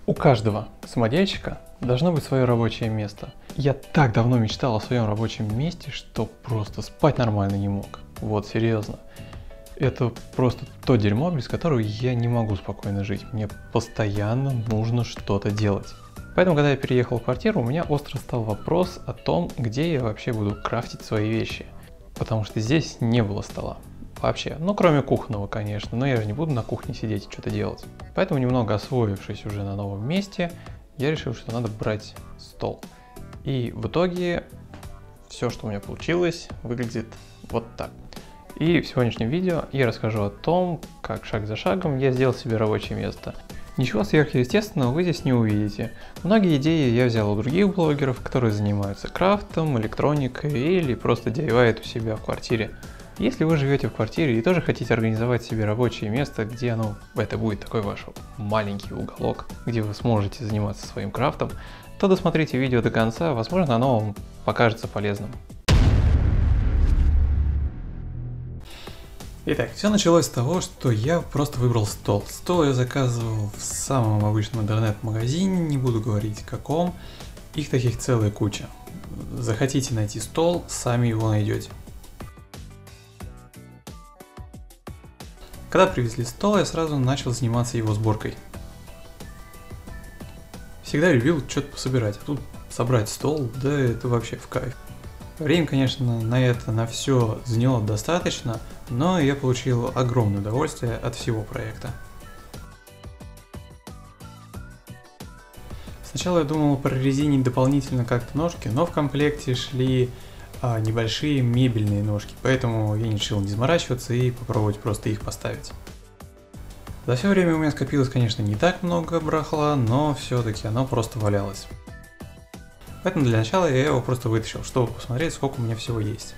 У каждого самодельщика должно быть свое рабочее место. Я так давно мечтал о своем рабочем месте, что просто спать нормально не мог. Вот, серьезно. Это просто то дерьмо, без которого я не могу спокойно жить. Мне постоянно нужно что-то делать. Поэтому, когда я переехал в квартиру, у меня остро стал вопрос о том, где я вообще буду крафтить свои вещи. Потому что здесь не было стола. Вообще, ну кроме кухонного, конечно, но я же не буду на кухне сидеть и что-то делать. Поэтому, немного освоившись уже на новом месте, я решил, что надо брать стол. И в итоге все, что у меня получилось, выглядит вот так. И в сегодняшнем видео я расскажу о том, как шаг за шагом я сделал себе рабочее место. Ничего сверхъестественного вы здесь не увидите. Многие идеи я взял у других блогеров, которые занимаются крафтом, электроникой или просто DIY у себя в квартире. Если вы живете в квартире и тоже хотите организовать себе рабочее место, где это будет такой ваш маленький уголок, где вы сможете заниматься своим крафтом, то досмотрите видео до конца, возможно, оно вам покажется полезным. Итак, все началось с того, что я просто выбрал стол. Стол я заказывал в самом обычном интернет-магазине, не буду говорить каком, их таких целая куча. Захотите найти стол, сами его найдете. Когда привезли стол, я сразу начал заниматься его сборкой. Всегда любил что-то пособирать, а тут собрать стол, да это вообще в кайф. Время, конечно, на все заняло достаточно, но я получил огромное удовольствие от всего проекта. Сначала я думал прорезинить дополнительно как-то ножки, но в комплекте шли небольшие мебельные ножки, поэтому я решил не заморачиваться и попробовать просто их поставить. За все время у меня скопилось, конечно, не так много барахла, но все-таки оно просто валялось. Поэтому для начала я его просто вытащил, чтобы посмотреть, сколько у меня всего есть.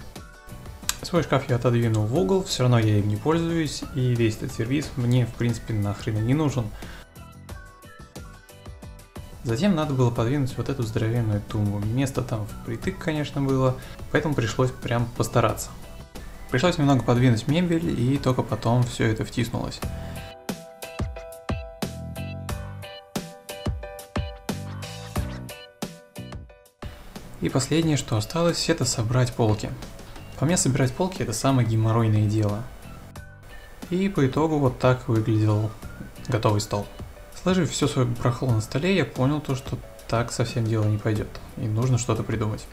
Свой шкаф я отодвинул в угол, все равно я им не пользуюсь, и весь этот сервис мне в принципе нахрен не нужен. Затем надо было подвинуть вот эту здоровенную тумбу. Место там впритык, конечно, было, поэтому пришлось прям постараться. Пришлось немного подвинуть мебель, и только потом все это втиснулось. И последнее, что осталось, это собрать полки. По мне, собирать полки — это самое геморройное дело. И по итогу вот так выглядел готовый стол. Сложив все свое барахло на столе, я понял то, что так совсем дело не пойдет, и нужно что-то придумать.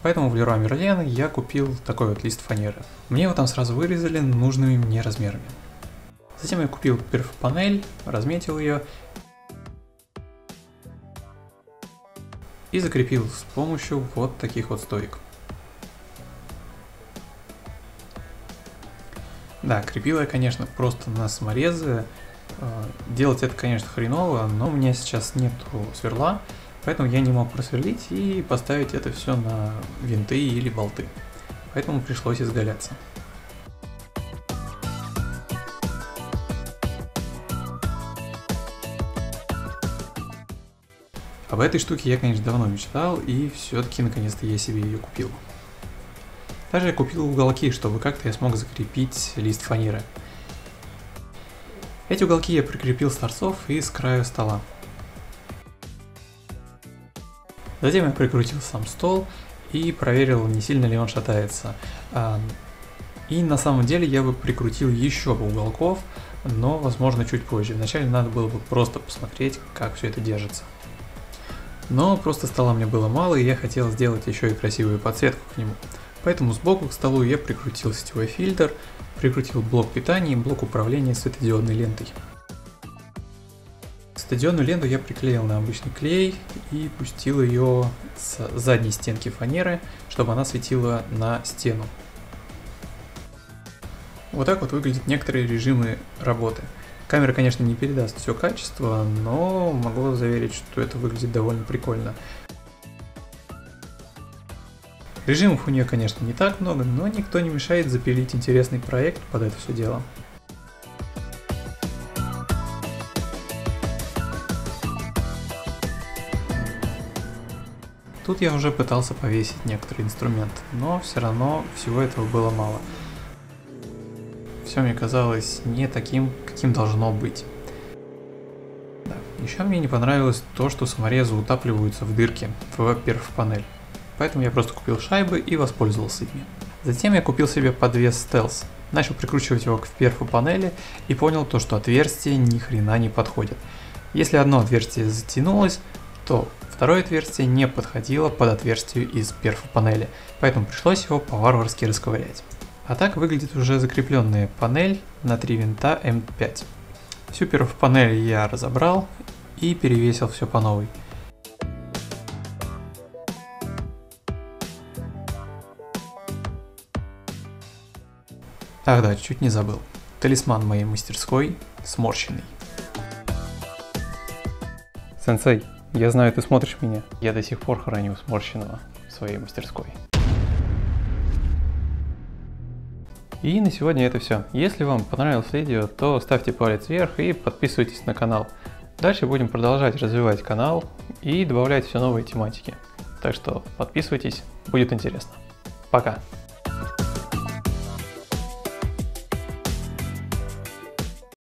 Поэтому в Leroy Merlin я купил такой вот лист фанеры. Мне его там сразу вырезали нужными мне размерами. Затем я купил перфопанель, разметил ее и закрепил с помощью вот таких вот стоек. Да, крепил я, конечно, просто на саморезы. Делать это, конечно, хреново, но у меня сейчас нету сверла, поэтому я не мог просверлить и поставить это все на винты или болты. Поэтому пришлось изгаляться. Об этой штуке я, конечно, давно мечтал, и все-таки наконец-то я себе ее купил. Также я купил уголки, чтобы как-то я смог закрепить лист фанеры. Эти уголки я прикрепил с торцов и с края стола. Затем я прикрутил сам стол и проверил, не сильно ли он шатается. И на самом деле я бы прикрутил еще уголков, но возможно чуть позже. Вначале надо было бы просто посмотреть, как все это держится. Но просто стола мне было мало, и я хотел сделать еще и красивую подсветку к нему. Поэтому сбоку к столу я прикрутил сетевой фильтр, прикрутил блок питания и блок управления светодиодной лентой. Светодиодную ленту я приклеил на обычный клей и пустил ее с задней стенки фанеры, чтобы она светила на стену. Вот так вот выглядят некоторые режимы работы. Камера, конечно, не передаст все качество, но могу заверить, что это выглядит довольно прикольно. Режимов у нее, конечно, не так много, но никто не мешает запилить интересный проект под это все дело. Тут я уже пытался повесить некоторые инструменты, но все равно всего этого было мало. Все мне казалось не таким, каким должно быть. Да. Еще мне не понравилось то, что саморезы утапливаются в дырке в перф-панель. Поэтому я просто купил шайбы и воспользовался ими. Затем я купил себе подвес стелс. Начал прикручивать его к перф-панели и понял то, что отверстие ни хрена не подходит. Если одно отверстие затянулось, то второе отверстие не подходило под отверстие из перф-панели, поэтому пришлось его по-варварски расковырять. А так выглядит уже закрепленная панель на 3 винта М5. Всю перф-панель я разобрал и перевесил все по новой. Ах да, чуть не забыл. Талисман моей мастерской сморщенный. Сенсей, я знаю, ты смотришь меня. Я до сих пор храню сморщенного в своей мастерской. И на сегодня это все. Если вам понравилось видео, то ставьте палец вверх и подписывайтесь на канал. Дальше будем продолжать развивать канал и добавлять все новые тематики. Так что подписывайтесь, будет интересно. Пока!